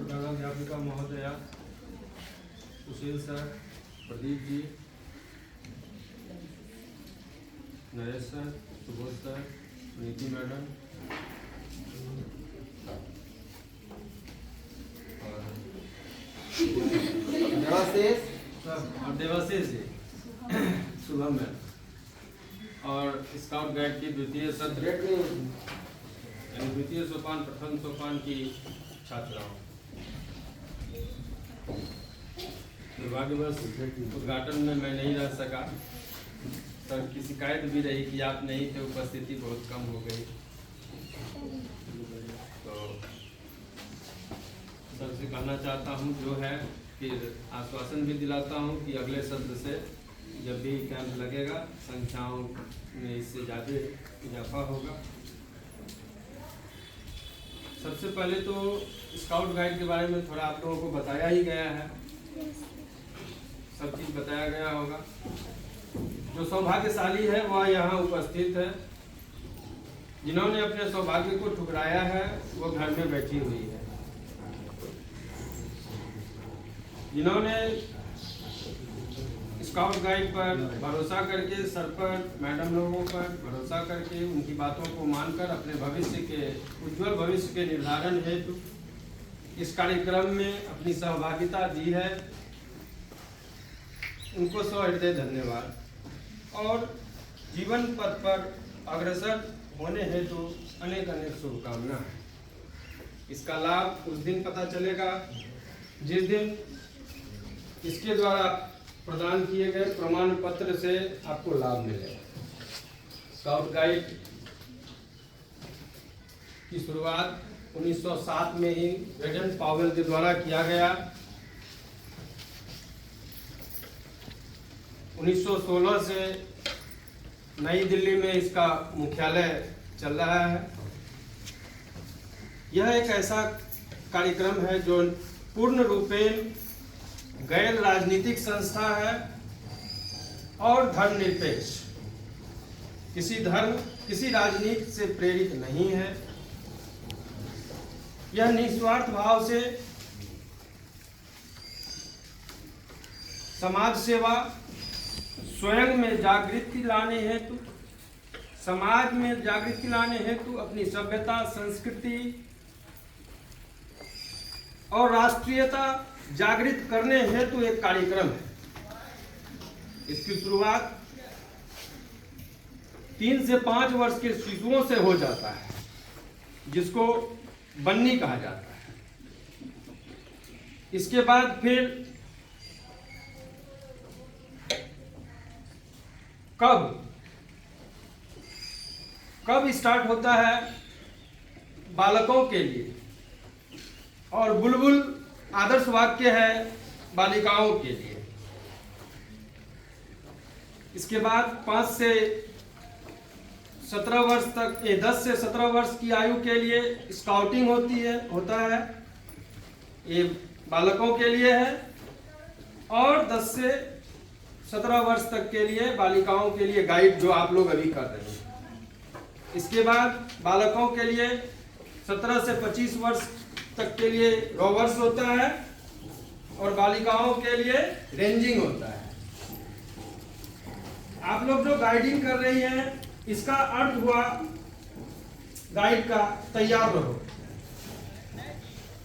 प्रधानाध्यापिका महोदया, सुशील sir, Pradeep ji, Naresh sir, Subodh sir, नीति madam और देवाशीष जी, शुभम मैम और स्काउट गाइड की द्वितीय सत्र यानी द्वितीय सोपान प्रथम सोपान की छात्राओं, दुर्भाग्यवश उद्घाटन में मैं नहीं रह सका। सर की शिकायत भी रही कि आप नहीं थे, उपस्थिति बहुत कम हो गई। तो सर से कहना चाहता हूँ जो है कि आश्वासन भी दिलाता हूँ कि अगले सत्र से जब भी कैंप लगेगा संख्याओं में इससे ज़्यादा इजाफा होगा। सबसे पहले तो स्काउट गाइड के बारे में थोड़ा आप लोगों को बताया ही गया है, सब चीज़ बताया गया होगा। जो सौभाग्यशाली है वह यहाँ उपस्थित है, जिन्होंने अपने सौभाग्य को ठुकराया है वो घर में बैठी हुई है। जिन्होंने स्काउट गाइड पर भरोसा करके, सर पर, मैडम लोगों पर भरोसा करके, उनकी बातों को मानकर अपने भविष्य के उज्जवल भविष्य के निर्धारण हेतु इस कार्यक्रम में अपनी सहभागिता दी है, उनको सहृदय धन्यवाद। और जीवन पथ पर अग्रसर होने हेतु अनेक अनेक शुभकामनाएं। इसका लाभ उस दिन पता चलेगा जिस दिन इसके द्वारा प्रदान किए गए प्रमाण पत्र से आपको लाभ मिलेगा। स्काउट गाइड की शुरुआत 1907 में ही बेडन पावेल के द्वारा किया गया। 1916 से नई दिल्ली में इसका मुख्यालय चल रहा है। यह एक ऐसा कार्यक्रम है जो पूर्ण रूपेण गैर राजनीतिक संस्था है और धर्मनिरपेक्ष, किसी धर्म किसी राजनीति से प्रेरित नहीं है। यह निस्वार्थ भाव से समाज सेवा, स्वयं में जागृति लाने हेतु, समाज में जागृति लाने हेतु अपनी सभ्यता, संस्कृति और राष्ट्रीयता जागृत करने हेतु एक कार्यक्रम है। इसकी शुरुआत 3 से 5 वर्ष के शिशुओं से हो जाता है, जिसको बन्नी कहा जाता है। इसके बाद फिर कब स्टार्ट होता है बालकों के लिए, और बुलबुल आदर्श वाक्य है बालिकाओं के लिए। इसके बाद 5 से 17 वर्ष तक, 10 से 17 वर्ष की आयु के लिए स्काउटिंग होता है, ये बालकों के लिए है। और 10 से 17 वर्ष तक के लिए बालिकाओं के लिए गाइड, जो आप लोग अभी कर रहे हैं। इसके बाद बालकों के लिए 17 से 25 वर्ष तक के लिए रोवर्स होता है और बालिकाओं के लिए रेंजिंग होता है। आप लोग जो गाइडिंग कर रही हैं, इसका अर्थ हुआ गाइड का तैयार रहो,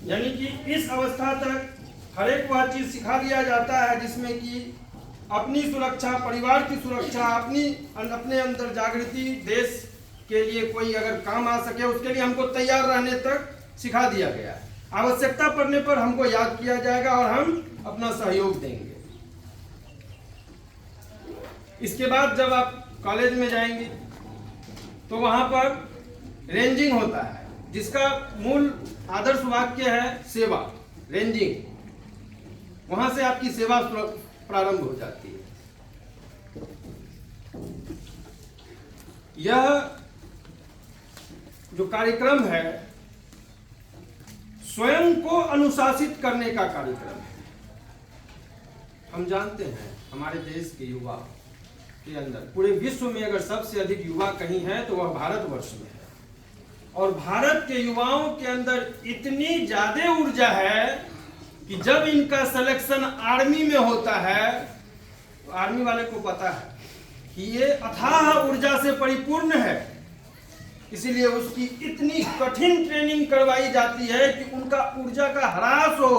यानी कि इस अवस्था तक हर एक वह चीज सिखा दिया जाता है जिसमें कि अपनी सुरक्षा, परिवार की सुरक्षा, अपने अंदर जागृति, देश के लिए कोई अगर काम आ सके उसके लिए हमको तैयार रहने तक सिखा दिया गया है। आवश्यकता पड़ने पर हमको याद किया जाएगा और हम अपना सहयोग देंगे। इसके बाद जब आप कॉलेज में जाएंगे तो वहां पर रेंजिंग होता है, जिसका मूल आदर्श वाक्य है सेवा, रेंजिंग। वहां से आपकी सेवा प्रारंभ हो जाती है। यह जो कार्यक्रम है स्वयं को अनुशासित करने का कार्यक्रम है। हम जानते हैं हमारे देश के युवा के अंदर, पूरे विश्व में अगर सबसे अधिक युवा कहीं है तो वह भारतवर्ष में है। और भारत के युवाओं के अंदर इतनी ज्यादा ऊर्जा है कि जब इनका सिलेक्शन आर्मी में होता है तो आर्मी वाले को पता है कि ये अथाह ऊर्जा से परिपूर्ण है, इसीलिए उसकी इतनी कठिन ट्रेनिंग करवाई जाती है कि उनका ऊर्जा का ह्रास हो,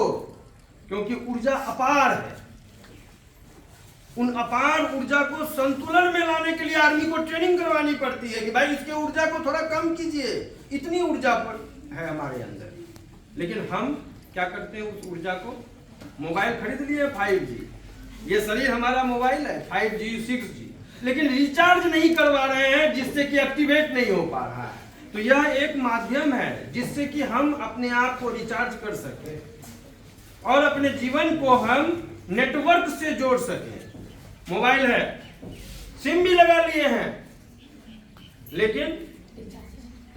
क्योंकि ऊर्जा अपार है। उन अपार ऊर्जा को संतुलन में लाने के लिए आर्मी को ट्रेनिंग करवानी पड़ती है कि भाई इसके ऊर्जा को थोड़ा कम कीजिए, इतनी ऊर्जा पर है हमारे अंदर। लेकिन हम क्या करते हैं, उस ऊर्जा को, मोबाइल खरीद लिए 5G, ये शरीर हमारा मोबाइल है 5G 6G, लेकिन रिचार्ज नहीं करवा रहे हैं, जिससे कि एक्टिवेट नहीं हो पा रहा है। तो यह एक माध्यम है जिससे कि हम अपने आप को रिचार्ज कर सकें और अपने जीवन को हम नेटवर्क से जोड़ सकें। मोबाइल है, सिम भी लगा लिए हैं, लेकिन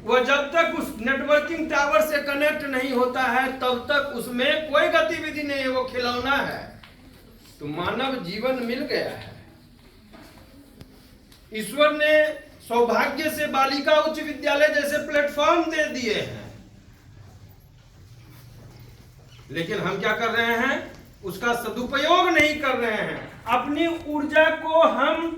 वह जब तक उस नेटवर्किंग टावर से कनेक्ट नहीं होता है तब तक उसमें कोई गतिविधि नहीं है, वो खिलौना है। तो मानव जीवन मिल गया है। ईश्वर ने सौभाग्य से बालिका उच्च विद्यालय जैसे प्लेटफॉर्म दे दिए हैं, लेकिन हम क्या कर रहे हैं, उसका सदुपयोग नहीं कर रहे हैं। अपनी ऊर्जा को हम